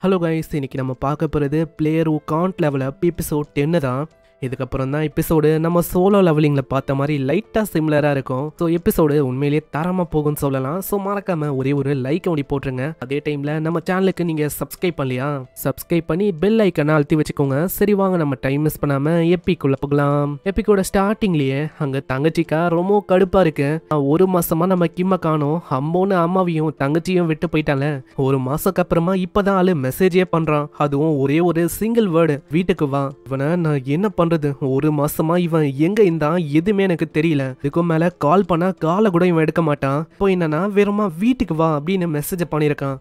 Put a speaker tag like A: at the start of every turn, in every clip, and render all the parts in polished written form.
A: Hello guys, இன்னைக்கு நம்ம பார்க்க போகிறது player who can't level up episode 10 தான். இதுக்கப்புறம் தான் எபிசோடு நம்ம சோலோ லெவலிங்கில் பார்த்த மாதிரி லைட்டாக சிமிலராக இருக்கும். ஸோ எபிசோடு உண்மையிலேயே தரமாக போகும்னு சொல்லலாம். ஸோ மறக்காம ஒரே ஒரு லைக் அப்படி போட்டுருங்க. அதே டைமில் நம்ம சேனலுக்கு நீங்கள் சப்ஸ்கிரைப் பண்ணலையா, சப்ஸ்கிரைப் பண்ணி பெல் ஐக்கனை அழுத்தி வச்சுக்கோங்க. சரி வாங்க நம்ம டைம் மிஸ் பண்ணாமல் எப்பிக்குள்ளே போகலாம். எப்பிக்கோட ஸ்டார்டிங்லேயே அங்கே தங்கச்சிக்கா ரொம்ப கடுப்பாக இருக்கு. ஒரு மாசமா நம்ம கிம்ம காணோம். அம்மோன்னு அம்மாவையும் தங்கச்சியும் விட்டு போயிட்டால. ஒரு மாசத்துக்கு அப்புறமா இப்பதான் ஆளு மெசேஜே பண்றான். அதுவும் ஒரே ஒரு சிங்கிள் வேர்டு, வீட்டுக்கு வா. இவனை நான் என்ன பண்றது? ஒரு மாசமா இவன் எங்க இருந்தான் எதுவுமே எனக்கு தெரியல. இதுக்கும் மேல கால் பண்ணா காலை கூட இவன் எடுக்க மாட்டான். இப்போ என்னன்னா வெறுமா வீட்டுக்கு வா அப்படின்னு மெசேஜ் பண்ணிருக்கான்.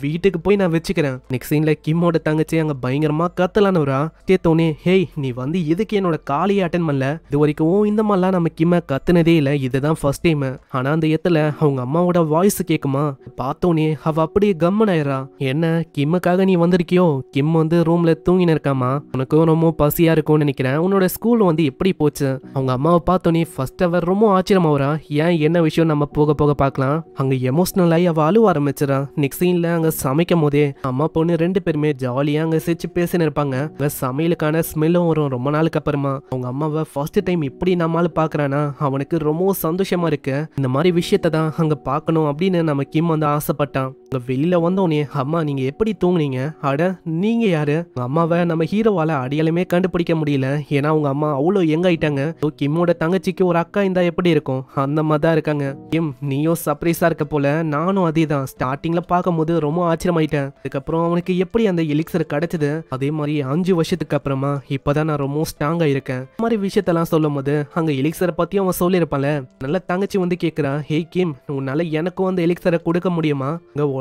A: வீட்டுக்கு போய் நான் வச்சுக்கிறேன். நெக்ஸ்ட் சீன்ல கிம்மோட தங்கச்சி அங்க பயங்கரமா கத்தலான்னு வரா. கேத்தோனே, ஹேய் நீ வந்து எதுக்கு என்னோட காலையை அட்டன் பண்ணல? இது வரைக்கும் இந்த மாதிரிலாம் நம்ம கிம்ம கத்துனதே இல்ல, இதுதான் ஃபர்ஸ்ட் டைம். ஆனா அந்த இடத்துல அவங்க அம்மாவோட வாய்ஸ் கேக்குமா? பார்த்தோனே அவ அப்படியே கம்மன் ஆயிரா. என்ன கிம்முக்காக நீ வந்திருக்கியோ? கிம் வந்து ரூம்ல தூங்கின்னு இருக்காமா. உனக்கும் ரொம்ப பசியா இருக்கும்னு நினைக்கிறேன். உன்னோட ஸ்கூல் வந்து எப்படி போச்சு? அவங்க அம்மாவை பார்த்தோன்னே ஃபர்ஸ்ட் அவர் ரொம்ப ஆச்சரியமாவரா. ஏன் என்ன விஷயம் நம்ம போக போக பார்க்கலாம். அங்க எமோஷனல் ஆகி அவ அழுவ ஆரம்பிச்சிடா. நெக்ஸ்ட் சீன்ல அங்க சமைக்கும் போதே அம்மா பொண்ணு ரெண்டு பேருமே ஜாலியா அங்க சிரிச்சு பேசின்னு இருப்பாங்க. சமையலுக்கான ஸ்மெல்லும் வரும் ரொம்ப நாளுக்கு அப்புறமா. அவங்க அம்மாவை ஃபர்ஸ்ட் டைம் இப்படி நம்மளால பாக்குறானா அவனுக்கு ரொம்ப சந்தோஷமா இருக்கு. இந்த மாதிரி விஷயத்த தான் அங்க பார்க்கணும் அப்படின்னு நம்ம கிம் வந்து ஆசைப்பட்டான். வெளியில வந்தோடனே, அம்மா நீங்க எப்படி தூங்குனீங்க? அட நீங்க யாரு? அம்மாவை நம்ம ஹீரோவால அடையாளமே கண்டுபிடிக்க முடியல. ஏன்னா அவங்க அம்மா அவ்வளோ யங் ஆயிட்டாங்க. கிம்மோட தங்கச்சிக்கு ஒரு அக்கா இருந்தா எப்படி இருக்கும், அந்த மாதிரி தான் இருக்காங்க. கிம் நீயும் சர்ப்ரைஸா இருக்க போல. நானும் அதே தான். ஸ்டார்டிங்ல பார்க்கும் போது ரொம்ப ஆச்சரியமாயிட்டேன். அதுக்கப்புறம் அவனுக்கு எப்படி அந்த எலிக்சர் கிடைச்சது, அதே மாதிரி 5 வருஷத்துக்கு அப்புறமா இப்பதான் நான் ரொம்ப ஸ்ட்ராங்கா இருக்கேன். இந்த மாதிரி விஷயத்தெல்லாம் சொல்லும் போது அங்க எலிக்சரை பத்தி அவன் சொல்லியிருப்பான்ல. நல்ல தங்கச்சி வந்து கேட்கிறா, ஹே கிம் உன்னால எனக்கும் அந்த எலிக்சரை கொடுக்க முடியுமா?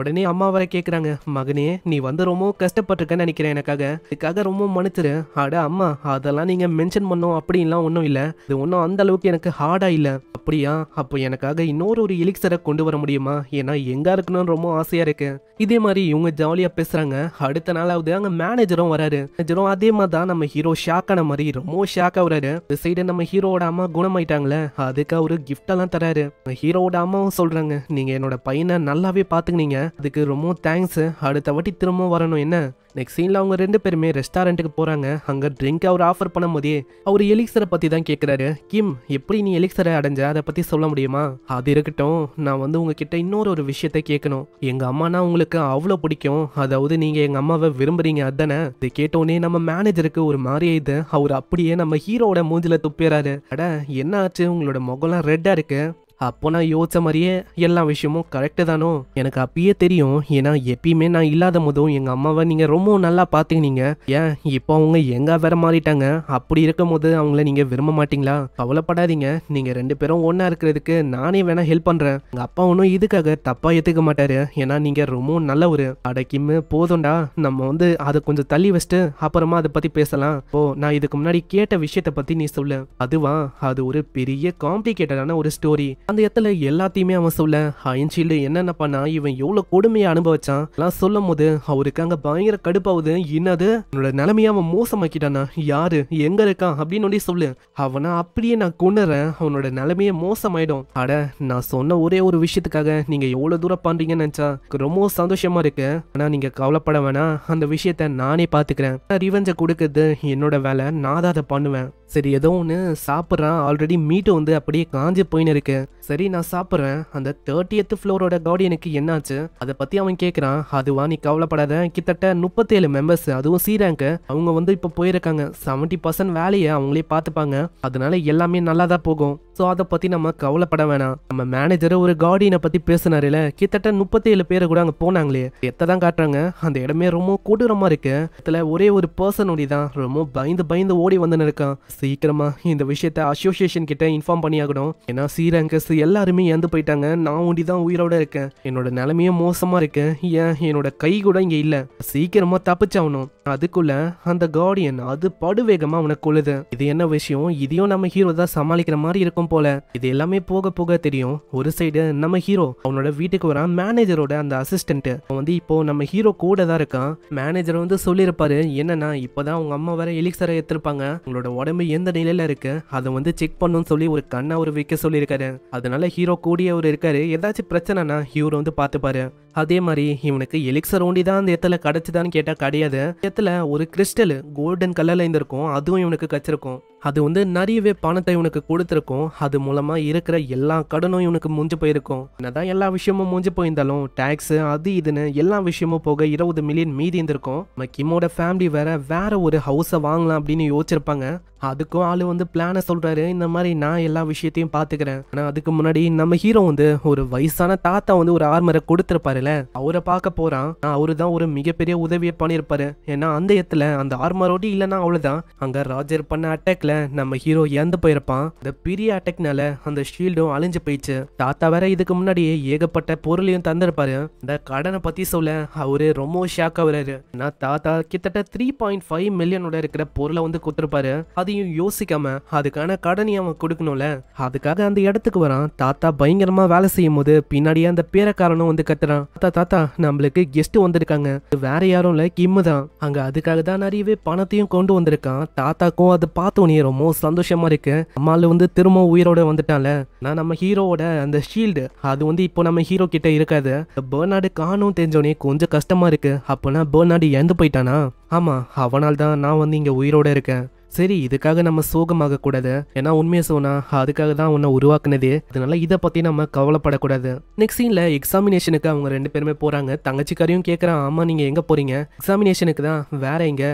A: உடனே அம்மா வர கேக்குறாங்க, மகனே நீ வந்து ரொம்ப கஷ்டப்பட்டிருக்கன்னு நினைக்கிறேன், எனக்காக இதுக்காக ரொம்ப மன்னிச்சிரு. அட அம்மா அதெல்லாம் நீங்க மென்ஷன் பண்ணோம் அப்படின்லாம் ஒன்றும் இல்லை. இது ஒன்றும் அந்த அளவுக்கு எனக்கு ஹார்டா இல்லை. அப்படியா? அப்போ எனக்காக இன்னொரு எலிக்சரை கொண்டு வர முடியுமா? ஏன்னா எங்க இருக்கணும்னு ரொம்ப ஆசையா இருக்கு. இதே மாதிரி இவங்க ஜாலியா பேசுறாங்க. அடுத்த நாளாவது அங்க மேனேஜரும் வராரு. மேனேஜரும் அதே மாதிரி தான் நம்ம ஹீரோ ஷாக் ஆன மாதிரி ரொம்ப ஷாக் ஆகுறாரு. இந்த சைடு நம்ம ஹீரோவோட அம்மா குணமாயிட்டாங்களே, அதுக்கு அவரு கிஃப்ட் எல்லாம் தராரு. ஹீரோவோட அம்மாவும் சொல்றாங்க, நீங்க என்னோட பையனை நல்லாவே பாத்துக்கினீங்க, அதுக்கு ரொம்ப தேங்க்ஸ். அடுத்த வாட்டி திரும்ப வரணும் என்ன? நெக்ஸ்ட் சீன்ல அவங்க ரெண்டு பேருமே ரெஸ்டாரண்ட்டுக்கு போறாங்க. அங்க ட்ரிங்க் அவர் ஆஃபர் பண்ணும் போதே அவர் எலிக்சரை பத்தி தான் கேட்கிறாரு. கிம் எப்படி நீ எலிக்சரை அடைஞ்ச, அதை பத்தி சொல்ல முடியுமா? அது இருக்கட்டும், நான் வந்து உங்ககிட்ட இன்னொரு விஷயத்த கேட்கணும். எங்க அம்மானா உங்களுக்கு அவ்வளோ பிடிக்கும், அதாவது நீங்க எங்க அம்மாவை விரும்புறீங்க அதானே? இதை கேட்டோன்னே நம்ம மேனேஜருக்கு ஒரு மாதிரி இது. அவர் அப்படியே நம்ம ஹீரோட மூஞ்சில துப்பிறாரு. அட என்ன ஆச்சு, உங்களோட முகம்லாம் ரெட்டா இருக்கு. அப்போ நான் யோசிச்ச மாதிரியே எல்லா விஷயமும் கரெக்டு தானோ? எனக்கு அப்பயே தெரியும். ஏன்னா எப்பயுமே நான் இல்லாத போதும் எங்க அம்மாவை நீங்க ரொம்ப நல்லா பாத்துக்கினீங்க. ஏன் இப்போ அவங்க எங்க வேற மாறிட்டாங்க. அப்படி இருக்கும் போது அவங்கள நீங்க விரும்ப மாட்டீங்களா? கவலைப்படாதீங்க, நீங்க ரெண்டு பேரும் ஒன்னா இருக்கிறதுக்கு நானே வேணா ஹெல்ப் பண்றேன். எங்க அப்பா ஒன்றும் இதுக்காக தப்பா ஏத்துக்க மாட்டாரு. ஏன்னா நீங்க ரொம்ப நல்லவரு. அடக்கிம்மு போதும்டா, நம்ம வந்து அதை கொஞ்சம் தள்ளி வச்சுட்டு அப்புறமா அதை பத்தி பேசலாம். ஓ நான் இதுக்கு முன்னாடி கேட்ட விஷயத்த பத்தி நீ சொல்லு. அதுவா? அது ஒரு பெரிய காம்ப்ளிகேட்டடான ஒரு ஸ்டோரி. அந்த இடத்துல எல்லாத்தையுமே அவன் சொல்ல, அயன்ஷீல்டு என்னென்ன பண்ணா, இவன் எவ்வளவு கொடுமையை அனுபவிச்சான் எல்லாம் சொல்லும் போது அவருக்கு அங்க பயங்கர கடுப்பாவுது. என்னது என்னோட நிலைமையை அவன் மோசமாக்கிட்டானா? யாரு எங்க இருக்கான் அப்படின்னு சொல்லு. அவனை அப்படியே நான் கொண்டுறேன், அவனோட நிலைமையை மோசமாயிடும். அட நான் சொன்ன ஒரே ஒரு விஷயத்துக்காக நீங்க எவ்வளவு தூரம் பண்றீங்கன்னு நினைச்சா ரொம்ப சந்தோஷமா இருக்கு. ஆனா நீங்க கவலைப்பட வேணாம், அந்த விஷயத்த நானே பாத்துக்கிறேன். ரிவெஞ்ச கொடுக்கறது என்னோட வேலை, நான் தான் அதை பண்ணுவேன். சரி ஏதோ ஒன்று சாப்பிட்றான். ஆல்ரெடி மீட்டு வந்து அப்படியே காஞ்சி போயின்னு இருக்கு. சரி நான் சாப்பிட்றேன். அந்த 30th ஃப்ளோரோட கார்டியனுக்கு என்னாச்சு அதை பத்தி அவன் கேட்குறான். அதுவா நீ கவலைப்படாத, கிட்டத்தட்ட 37 மெம்பர்ஸ், அதுவும் சி ரேங்க், அவங்க வந்து இப்போ போயிருக்காங்க. 70% வேலையை அவங்களே பார்த்துப்பாங்க. அதனால எல்லாமே நல்லா தான் போகும். ஸோ அதை பத்தி நம்ம கவலைப்பட வேணாம். நம்ம மேனேஜர் ஒரு கார்டியனை பத்தி பேசினாருல, கிட்டத்தட்ட 37 பேர் கூட அங்கே போனாங்களே. எத்தான் காட்டுறாங்க, அந்த இடமே ரொம்ப கொடூரமா இருக்கு. இதுல ஒரே ஒரு பர்சன் ஓடி தான் ரொம்ப பயந்து பயந்து ஓடி வந்துன்னு இருக்கான். சீக்கிரமா இந்த விஷயத்த அசோசியேஷன் கிட்ட இன்ஃபார்ம் பண்ணியாகணும். ஏன்னா சி ரேங்கர்ஸ் எல்லாருமே இறந்து போயிட்டாங்க, நான் ஒண்டி தான் உயிரோட இருக்கேன். என்னோட நிலைமையும் மோசமா இருக்கு. ஏன் என்னோட கை கூட இங்க இல்ல. சீக்கிரமா தப்பிச்சாகணும். அதுக்குள்ள அந்த கார்டியன் அது படுவேகமா அவனை கொள்ளுது. இது என்ன விஷயம்? இதையும் நம்ம ஹீரோ தான் சமாளிக்கிற மாதிரி இருக்கும் போல. இது எல்லாமே போக போக தெரியும். ஒரு சைடு நம்ம ஹீரோ அவனோட வீட்டுக்கு வரான். மேனேஜரோட அந்த அசிஸ்டன்ட் அவன் வந்து இப்போ நம்ம ஹீரோ கூட தான் இருக்கான். மேனேஜர் வந்து சொல்லியிருப்பாரு, என்னன்னா இப்பதான் உங்க அம்மா வர எலிக்சரை எடுத்திருப்பாங்க, உங்களோட உடம்பு எந்த நிலையில இருக்கு அதை வந்து செக் பண்ணணும்னு சொல்லி ஒரு கண்ணை அவர் வைக்க சொல்லியிருக்காரு. அதனால ஹீரோ கூடிய அவர் இருக்காரு. ஏதாச்சும் பிரச்சனைனா ஹீரோ வந்து பார்த்துப்பாரு. அதே மாதிரி இவனுக்கு எலிக்சர் ஒண்டி தான் அந்த இடத்துல கிடைச்சுதான்னு கேட்டா கிடையாது. இடத்துல ஒரு கிறிஸ்டல் கோல்டன் கலர்ல இருந்திருக்கும், அதுவும் இவனுக்கு கிடைச்சிருக்கும். அது வந்து நிறையவே பணத்தை இவனுக்கு கொடுத்துருக்கும். அது மூலமா இருக்கிற எல்லா கடனும் இவனுக்கு முடிஞ்சு போயிருக்கும். என்னதான் எல்லா விஷயமும் முடிஞ்சு போயிருந்தாலும் டாக்ஸ் அது இதுன்னு எல்லா விஷயமும் போக 20 மில்லியன் மீதி இருந்திருக்கும். நம்ம கிம்மோட ஃபேமிலி வேற ஒரு ஹவுஸை வாங்கலாம் அப்படின்னு யோசிச்சிருப்பாங்க. அதுக்கும் ஆளு வந்து பிளானை சொல்றாரு, இந்த மாதிரி நான் எல்லா விஷயத்தையும் பாத்துக்கிறேன். ஆனா அதுக்கு முன்னாடி நம்ம ஹீரோ வந்து ஒரு வயசான தாத்தா வந்து ஒரு ஆர்மரை கொடுத்திருப்பாருல, அவரை பார்க்க போறான். அவரு தான் ஒரு மிகப்பெரிய உதவியை பண்ணிருப்பாரு. ஏன்னா அந்த இடத்துல அந்த ஆர்மரோடு இல்லைன்னா அவ்வளவுதான், அங்க ராஜர் பண்ண அட்டாக்ல நம்ம ஹீரோ இறந்து போயிருப்பான். இந்த பெரிய அட்டாக்னால அந்த ஷீல்டும் அழிஞ்சு போயிடுச்சு. தாத்தா வேற இதுக்கு முன்னாடியே ஏகப்பட்ட பொருளையும் தந்திருப்பாரு. இந்த கடனை பத்தி சொல்ல அவரு ரொம்ப ஷாக் ஆகுறாரு. ஏன்னா தாத்தா கிட்டத்தட்ட 3.5 மில்லியனோட இருக்கிற பொருளை வந்து கொடுத்திருப்பாரு. அதையும் யோசிக்காம அதுக்கான கடனை அவன் கொடுக்கணும்ல, அதுக்காக அந்த இடத்துக்கு வரான். தாத்தா பயங்கரமா வேலை செய்யும் போது பின்னாடியே அந்த பேரக்காரனும் வந்து கத்துறான், தாத்தா நம்மளுக்கு கெஸ்ட் வந்திருக்காங்க, வேற யாரும் இல்ல கிம்மு தான். அங்க அதுக்காக தான் நிறையவே பணத்தையும் கொண்டு வந்திருக்கான். தாத்தாக்கும் அதை பார்த்தோன்னே ரொம்ப சந்தோஷமா இருக்கு. அம்மால வந்து திரும்ப உயிரோட வந்துட்டான்ல. நான் நம்ம ஹீரோவோட அந்த ஷீல்டு அது வந்து இப்போ நம்ம ஹீரோ கிட்ட இருக்காது. பெர்னார்டு காணும் தெரிஞ்சோடனே கொஞ்சம் கஷ்டமா இருக்கு. அப்பனா பெர்னார்டு இறந்து போயிட்டானா? ஆமா, அவனால் தான் நான் வந்து இங்க உயிரோட இருக்கேன். சரி, இதுக்காக நம்ம சோகமாக கூடாது. ஏன்னா உண்மையை சொன்னா அதுக்காக தான் உன்னை உருவாக்குனதே. அதனால இதை பத்தி நம்ம கவலைப்படக்கூடாது. நெக்ஸ்ட் சீன்ல எக்ஸாமினேஷனுக்கு அவங்க 2 பேருமே போறாங்க. தங்கச்சிக்காரையும் கேட்கறான், ஆமா நீங்க எங்க போறீங்க? எக்ஸாமினேஷனுக்கு தான். வேற எங்க?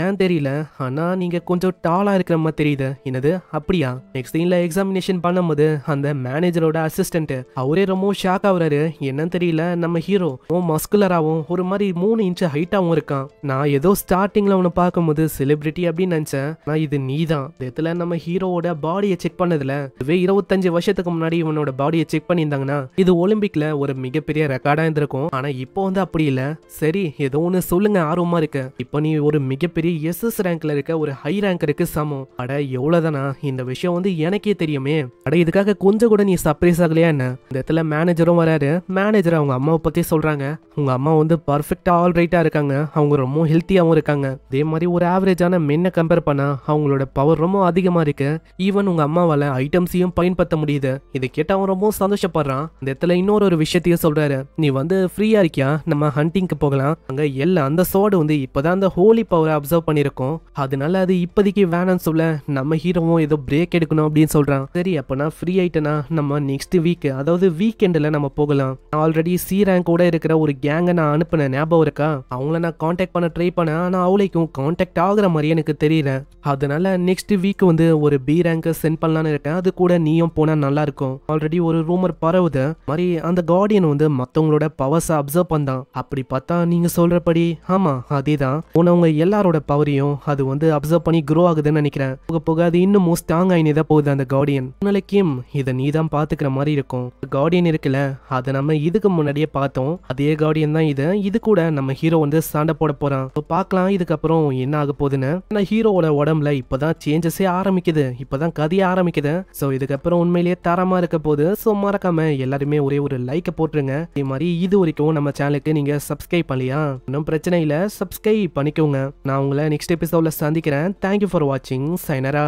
A: ஏன் தெரியல, ஆனா நீங்க கொஞ்சம் டாலா இருக்கிற மாதிரி தெரியுது. என்னது அப்படியா? நெக்ஸ்ட் சீன்ல எக்ஸாமினேஷன் பண்ணும்போது அந்த மேனேஜரோட அசிஸ்டன்ட் அவரே ரொம்ப ஷாக் ஆகுறாரு. என்னன்னு தெரியல, நம்ம ஹீரோ மஸ்குலராகவும் ஒரு மாதிரி 3 இன்ச் ஹைட்டாவும் இருக்கான். நான் ஏதோ ஸ்டார்டிங்ல அவனை பார்க்கும்போது செலிபிரிட்டி அப்படின்னு நினைச்சேன். இது நீதான். இடத்துல நம்ம ஹீரோவோட பாடியை செக் பண்ணதுல இதுவே 25 வருஷத்துக்கு முன்னாடி இவனோட பாடியை செக் பண்ணியிருந்தாங்கன்னா இது ஒலிம்பிக்ல ஒரு மிகப்பெரிய ரெக்கார்டா இருந்திருக்கும். ஆனா இப்போ வந்து அப்படி இல்ல. சரி, ஏதோ ஒண்ணு சொல்லுங்க, ஆர்வமா இருக்கு. இப்போ நீ ஒரு மிகப்பெரிய SS ரேங்க்ல இருக்க, ஒரு ஹை ரேங்கருக்கு சமம். அட எவ்வளவுதானா? இந்த விஷயம் வந்து எனக்கே தெரியுமே. அட இதுக்காக கொஞ்சம் கூட நீ சர்ப்ரைஸ் ஆகலையா என்ன? இந்த இடத்துல மேனேஜரும் வராரு. மேனேஜர் அவங்க அம்மாவை பத்தி சொல்றாங்க. உங்க அம்மா வந்து பர்ஃபெக்டா ஆல் ரைட்டா இருக்காங்க, அவங்க ரொம்ப ஹெல்த்தியாவும் இருக்காங்க. அதே மாதிரி ஒரு ஆவரேஜான மென்னை கம்பேர் பண்ண அவங்களோட பவர் ரொம்ப அதிகமா இருக்கு. ஈவன் உங்க அம்மாவால ஐட்டம்ஸையும் பயன்படுத்த முடியுது. இதை கேட்டு அவன் ரொம்ப சந்தோஷப்படுறான். இந்த இடத்துல இன்னொரு விஷயத்தையும் சொல்றாரு. நீ வந்து ஃப்ரீயா இருக்கியா? நம்ம ஹண்டிங்க்கு போகலாம். அங்க எல்லாம் அந்த சோடு வந்து இப்பதான் அந்த ஹோலி பவரை அப்சர்வ் பண்ணிருக்கோம். அதனால அது இப்போதைக்கு வேணான்னு சொல்ல நம்ம ஹீரோவும் ஏதோ பிரேக் எடுக்கணும் அப்படின்னு சொல்றான். சரி, அப்ப நான் ஃப்ரீ ஆயிட்டேனா நம்ம நெக்ஸ்ட் வீக், அதாவது வீக்கெண்ட்ல நம்ம போகலாம். ஆல்ரெடி C ரேங்க் கூட இருக்கிற ஒரு கேங்கை நான் அனுப்பின ஞாபகம் இருக்கா? அவங்கள நான் கான்டாக்ட் பண்ண ட்ரை பண்ணேன். ஆனா அவளைக்கும் கான்டாக்ட் ஆகுற மாதிரி எனக்கு தெரியல. அதனால நெக்ஸ்ட் வீக் வந்து ஒரு B ரேங்க் சென்ட் பண்ணலான்னு இருக்கேன். அது கூட நீயும் போனா நல்லா இருக்கும். ஆல்ரெடி ஒரு ரூமர் பரவுது மாதிரி அந்த கார்டியன் வந்து மத்தவங்களோட பவர்ஸ் அப்சர்வ் பண்ணான். அப்படி பார்த்தா நீங்க சொல்றபடி ஆமா அதேதான். உங்க எல்லாரோட பவரையும் அது வந்து அப்சர்வ் பண்ணி க்ரோ ஆகுதுன்னு நினைக்கிறேன். போக போக அது இன்னும் ஸ்ட்ராங் ஆயினதான் போகுது அந்த கார்டியன். நாளைக்கும் இதை நீ தான் பாத்துக்கிற மாதிரி இருக்கும். கார்டியன் இருக்குல்ல, அதை நம்ம இதுக்கு முன்னாடியே பார்த்தோம். அதே கார்டியன் தான் இது கூட நம்ம ஹீரோ வந்து சண்டை போட போறான். பார்க்கலாம் இதுக்கப்புறம் என்ன ஆக போகுதுன்னு. ஹீரோவோட உடம்புல இப்பதான் சேஞ்சஸே ஆரம்பிக்குது, இப்பதான் கதையே ஆரம்பிக்குது. சோ இதுக்கப்புறம் உண்மையிலேயே தரமா இருக்க போகுது. சோ மறக்காம எல்லாருமே ஒரே ஒரு லைக் போட்டுருங்க. இதே மாதிரி இது வரைக்கும் நம்ம சேனலுக்கு நீங்க சப்ஸ்கிரைப் பண்ணலையா? ஒன்றும் பிரச்சனை இல்ல, சப்ஸ்கிரைப் பண்ணிக்கோங்க. நான் உங்களை நெக்ஸ்ட் எபிசோட்ல சந்திக்கிறேன். தேங்க்யூ ஃபார் வாட்சிங். சைனரா.